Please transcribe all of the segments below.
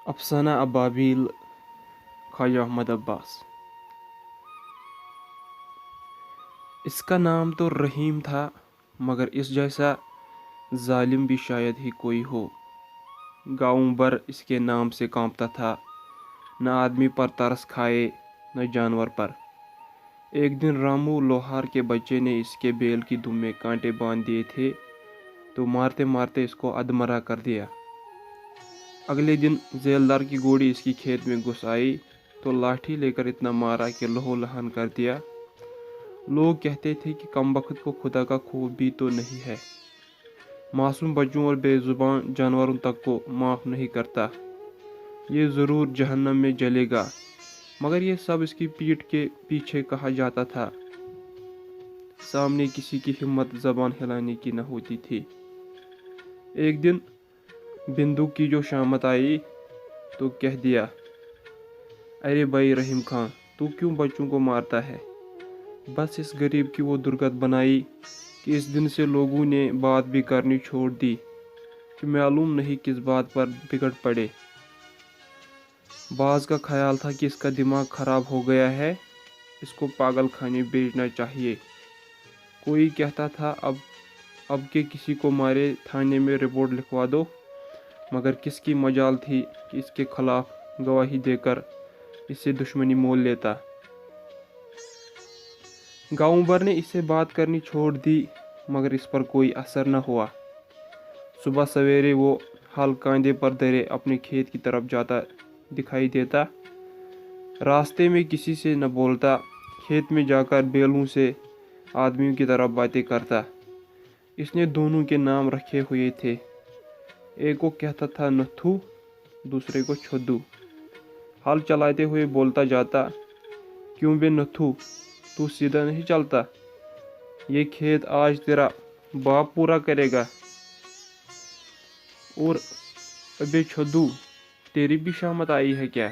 افسانہ ابابیل خواجہ احمد عباس۔ اس کا نام تو رحیم تھا، مگر اس جیسا ظالم بھی شاید ہی کوئی ہو۔ گاؤں بھر اس کے نام سے کانپتا تھا، نہ آدمی پر ترس کھائے نہ جانور پر۔ ایک دن رامو لوہار کے بچے نے اس کے بیل کی دم میں کانٹے باندھ دیے تھے تو مارتے مارتے اس کو ادمرہ کر دیا۔ اگلے دن ذیلدار کی گھوڑی اس کی کھیت میں گھس آئی تو لاٹھی لے کر اتنا مارا کہ لہو لہان کر دیا۔ لوگ کہتے تھے کہ کمبخت کو خدا کا خوف بھی تو نہیں ہے، معصوم بچوں اور بے زبان جانوروں تک کو معاف نہیں کرتا، یہ ضرور جہنم میں جلے گا۔ مگر یہ سب اس کی پیٹھ کے پیچھے کہا جاتا تھا، سامنے کسی کی ہمت زبان ہلانے کی نہ ہوتی تھی۔ ایک دن بندو کی جو شامت آئی تو کہہ دیا، ارے بھائی رحیم خان، تو کیوں بچوں کو مارتا ہے؟ بس اس غریب کی وہ درگت بنائی کہ اس دن سے لوگوں نے بات بھی کرنی چھوڑ دی کہ معلوم نہیں کس بات پر بگڑ پڑے۔ بعض کا خیال تھا کہ اس کا دماغ خراب ہو گیا ہے، اس کو پاگل خانے بھیجنا چاہیے۔ کوئی کہتا تھا اب کے کسی کو مارے تھانے میں رپورٹ لکھوا دو، مگر کس کی مجال تھی کہ اس کے خلاف گواہی دے کر اس سے دشمنی مول لیتا۔ گاؤں بھر نے اس سے بات کرنی چھوڑ دی، مگر اس پر کوئی اثر نہ ہوا۔ صبح سویرے وہ ہل کاندھے پر دھرے اپنے کھیت کی طرف جاتا دکھائی دیتا، راستے میں کسی سے نہ بولتا، کھیت میں جا کر بیلوں سے آدمیوں کی طرح باتیں کرتا۔ اس نے دونوں کے نام رکھے ہوئے تھے، ایک کو کہتا تھا نتھو، دوسرے کو چھدو۔ ہل چلاتے ہوئے بولتا جاتا، کیوں بے نتھو، تو سیدھا نہیں چلتا؟ یہ کھیت آج تیرا باپ پورا کرے گا، اور ابے چھدو، تیری بھی شامت آئی ہے کیا؟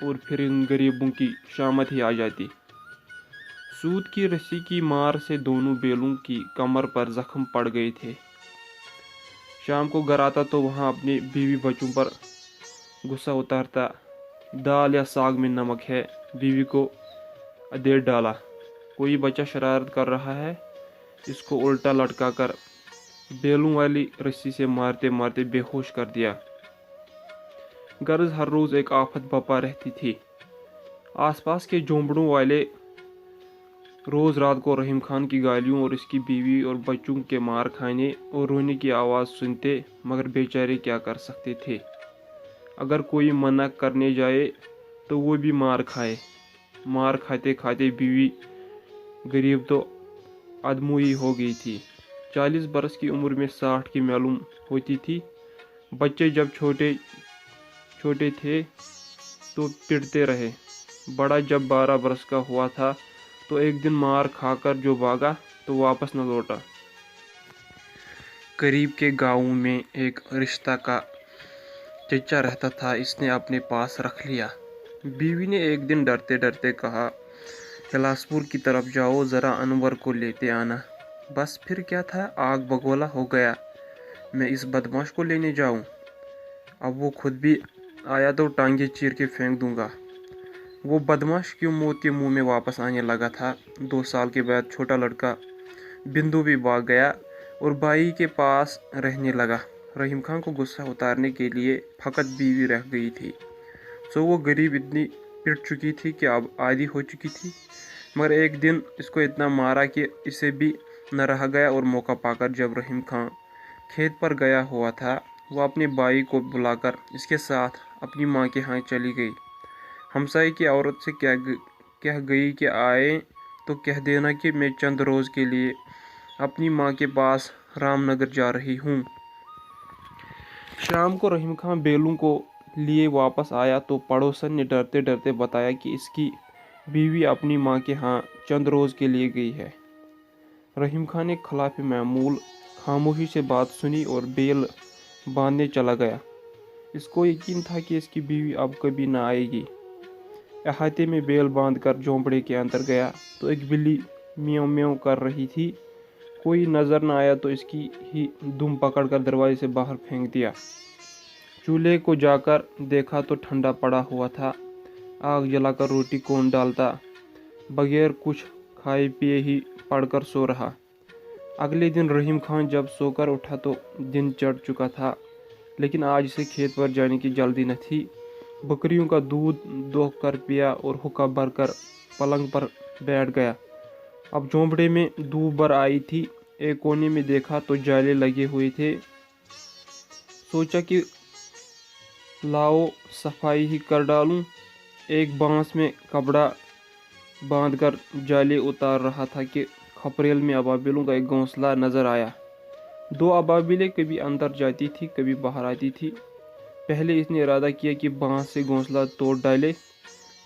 اور پھر ان غریبوں کی شامت ہی آ جاتی۔ سود کی رسی کی مار سے دونوں بیلوں کی کمر پر زخم پڑ گئے تھے۔ شام کو گھر آتا تو وہاں اپنے بیوی بچوں پر غصہ اتارتا، دال یا ساگ میں نمک ہے، بیوی کو ادھیڑ ڈالا، کوئی بچہ شرارت کر رہا ہے، اس کو الٹا لٹکا کر بیلوں والی رسی سے مارتے مارتے بے ہوش کر دیا۔ غرض ہر روز ایک آفت بپا رہتی تھی۔ آس پاس کے جھونپڑوں والے روز رات کو رحیم خان کی گالیوں اور اس کی بیوی اور بچوں کے مار کھانے اور رونے کی آواز سنتے، مگر بیچارے کیا کر سکتے تھے؟ اگر کوئی منع کرنے جائے تو وہ بھی مار کھائے۔ مار کھاتے کھاتے بیوی غریب تو ادموئی ہو گئی تھی۔ 40 برس کی عمر میں 60 کی معلوم ہوتی تھی۔ بچے جب چھوٹے تھے تو پٹتے رہے، بڑا جب 12 برس کا ہوا تھا تو ایک دن مار کھا کر جو بھاگا تو واپس نہ لوٹا۔ قریب کے گاؤں میں ایک رشتہ کا چچا رہتا تھا، اس نے اپنے پاس رکھ لیا۔ بیوی نے ایک دن ڈرتے ڈرتے کہا، ہلاسپور کی طرف جاؤ، ذرا انور کو لیتے آنا۔ بس پھر کیا تھا، آگ بگولا ہو گیا، میں اس بدماش کو لینے جاؤں؟ اب وہ خود بھی آیا تو ٹانگیں چیر کے پھینک دوں گا۔ وہ بدماش کیوں موت کے منہ میں واپس آنے لگا تھا۔ 2 سال کے بعد چھوٹا لڑکا بندو بھی بھاگ گیا اور بھائی کے پاس رہنے لگا۔ رحیم خان کو غصہ اتارنے کے لیے فقط بیوی رہ گئی تھی، سو وہ غریب اتنی پٹ چکی تھی کہ اب عادی ہو چکی تھی۔ مگر ایک دن اس کو اتنا مارا کہ اسے بھی نہ رہا گیا، اور موقع پا کر جب رحیم خان کھیت پر گیا ہوا تھا، وہ اپنے بھائی کو بلا کر اس کے ساتھ اپنی ماں کے ہاں چلی گئی۔ ہمسائے کی عورت سے کہہ گئی کہ آئے تو کہہ دینا کہ میں چند روز کے لیے اپنی ماں کے پاس رام نگر جا رہی ہوں۔ شام کو رحیم خان بیلوں کو لیے واپس آیا تو پڑوسن نے ڈرتے ڈرتے بتایا کہ اس کی بیوی اپنی ماں کے ہاں چند روز کے لیے گئی ہے۔ رحیم خان نے خلاف معمول خاموشی سے بات سنی اور بیل باندھنے چلا گیا۔ اس کو یقین تھا کہ اس کی بیوی اب کبھی نہ آئے گی۔ احاطے میں بیل باندھ کر جھونپڑے کے اندر گیا تو ایک بلی میوں میوں کر رہی تھی۔ کوئی نظر نہ آیا تو اس کی ہی دم پکڑ کر دروازے سے باہر پھینک دیا۔ चूल्हे को जाकर देखा तो ठंडा पड़ा हुआ था। आग जलाकर रोटी कौन डालता, बगैर कुछ खाए पिए ही पड़कर सो रहा। अगले दिन रहीम खान जब सोकर उठा तो दिन चढ़ चुका था, लेकिन आज से खेत पर जाने की जल्दी न थी। बकरियों का दूध दोह कर पिया और हुक्का भरकर पलंग पर बैठ गया। अब झोंपड़े में दोपहर आई थी। एक कोने में देखा तो जाले लगे हुए थे। सोचा कि लाओ सफाई ही कर डालूं। एक बांस में कपड़ा बांधकर जाले उतार रहा था कि खपरेल में अबाबिलों का एक घोंसला नजर आया। 2 अबाबिलें कभी अंदर जाती थी, कभी बाहर आती थी। पहले इसने इरादा किया कि बांस से घोंसला तोड़ डाले,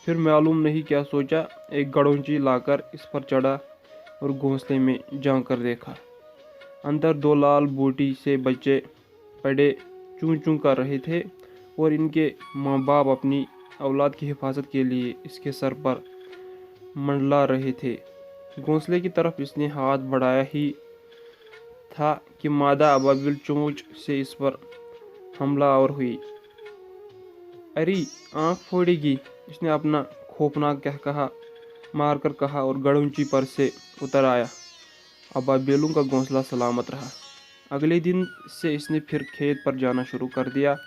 फिर मालूम नहीं क्या सोचा, एक गड़ोंची लाकर इस पर चढ़ा और घोंसले में झांक कर देखा। अंदर 2 लाल बूटी से बच्चे पड़े चूं चूं कर रहे थे और इनके माँ बाप अपनी औलाद की हिफाजत के लिए इसके सर पर मंडला रहे थे। घोंसले की तरफ इसने हाथ बढ़ाया ही था कि मादा अबाबिल चोंच से इस पर हमलावर हुई। अरे आँख फोड़ेगी, इसने अपना खौफनाक कहकहा मारकर कहा और गड़ुंची पर से उतर आया। अबाबिलों का घोंसला सलामत रहा। अगले दिन से इसने फिर खेत पर जाना शुरू कर दिया।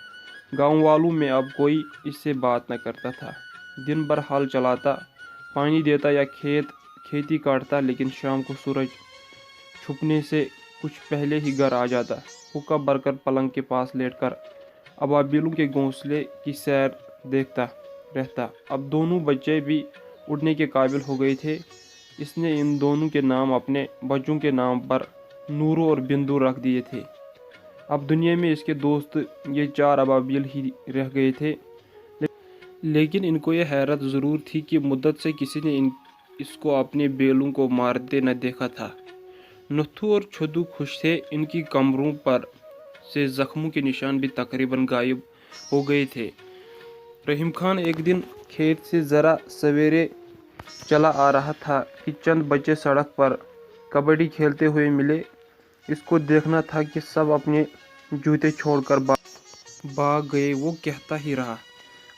गांव वालों में अब कोई इससे बात न करता था। दिन भर हल चलाता, पानी देता या खेती काटता, लेकिन शाम को सूरज छुपने से कुछ पहले ही घर आ जाता। हुक्का भरकर पलंग के पास लेटकर अबाबिलों के घोंसले की सैर देखता रहता। अब दोनों बच्चे भी उड़ने के काबिल हो गए थे। इसने इन दोनों के नाम अपने बच्चों के नाम पर नूरू और बिंदु रख दिए थे। अब दुनिया में इसके दोस्त ये 4 अबाबिल ही रह गए थे, लेकिन इनको ये हैरत ज़रूर थी कि मुद्दत से किसी ने इसको अपने बेलों को मारते न देखा था। नथु और छुदू खुश थे। इनकी कमरों पर से जख्मों के निशान भी तकरीबन गायब हो गए थे। रहीम खान एक दिन खेत से ज़रा सवेरे चला आ रहा था कि चंद बच्चे सड़क पर कबड्डी खेलते हुए मिले। इसको देखना था कि सब अपने जूते छोड़कर भाग गए। वो कहता ही रहा,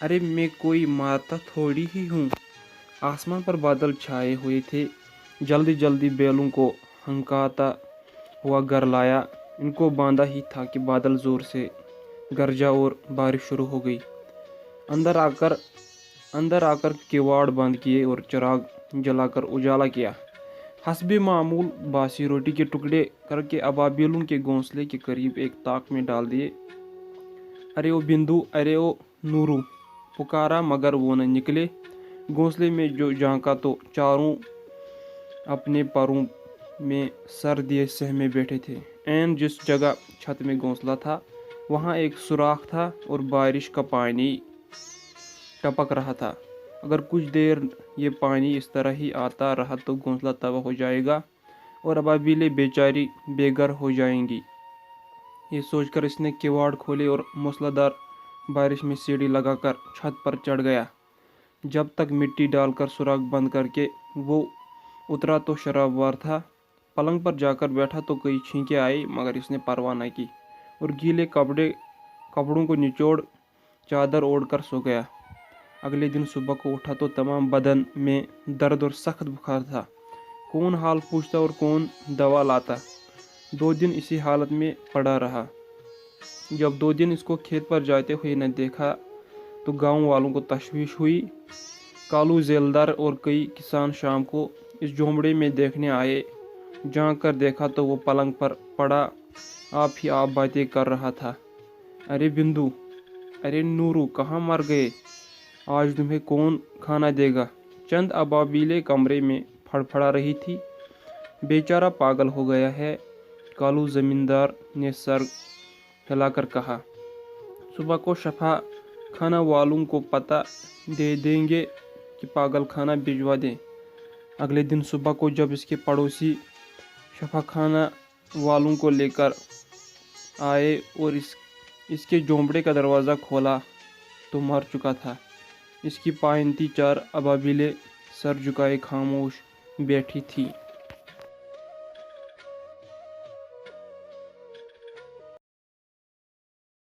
अरे मैं कोई मारता थोड़ी ही हूँ। आसमान पर बादल छाए हुए थे। जल्दी जल्दी बैलों को हंकाता हुआ घर लाया। इनको बांधा ही था कि बादल जोर से गरजा और बारिश शुरू हो गई। अंदर आकर किवाड़ बंद किए और चिराग जलाकर उजाला किया। हस्बे मामूल बासी रोटी के टुकड़े करके अबाबिलों के घोंसले के करीब एक ताक में डाल दिए। अरे ओ बिंदु, अरे ओ नूरू, पुकारा, मगर वो न निकले। घोंसले में जो झांका तो चारों अपने पैरों में सर दिए सहमे बैठे थे। ऐन जिस जगह छत में घोंसला था वहाँ एक सुराख था और बारिश का पानी टपक रहा था। अगर कुछ देर ये पानी इस तरह ही आता रहा तो घोंसला तबाह हो जाएगा और अबाबिलें बेचारी बेघर हो जाएंगी। ये सोचकर इसने किवाड़ खोले और मूसलाधार बारिश में सीढ़ी लगाकर छत पर चढ़ गया। जब तक मिट्टी डालकर सुराख बंद करके वो उतरा तो शराबवार था। पलंग पर जाकर बैठा तो कई छींकें आई, मगर इसने परवाह न की और गीले कपड़ों को निचोड़ चादर ओढ़कर सो गया। अगले दिन सुबह को उठा तो तमाम बदन में दर्द और सख्त बुखार था। कौन हाल पूछता और कौन दवा लाता। 2 दिन इसी हालत में पड़ा रहा। जब 2 दिन इसको खेत पर जाते हुए न देखा तो गांव वालों को तशवीश हुई। कालू जेलदार और कई किसान शाम को इस झोंपड़े में देखने आए। झांक कर देखा तो वो पलंग पर पड़ा आप बातें कर रहा था। अरे बिंदु, अरे नूरू, कहाँ मर गए? आज तुम्हें कौन खाना देगा? चंद अबाबिलें कमरे में फड़फड़ा रही थी। बेचारा पागल हो गया है, कालू जमींदार ने सर हिलाकर कहा। सुबह को शफा खाना वालों को पता दे देंगे कि पागल खाना भिजवा दें। अगले दिन सुबह को जब इसके पड़ोसी शफा खाना वालों को लेकर आए और इसके झोंपड़े का दरवाज़ा खोला तो मर चुका था। इसकी पायंती 4 अबाबिलें सर झुकाए खामोश बैठी थी।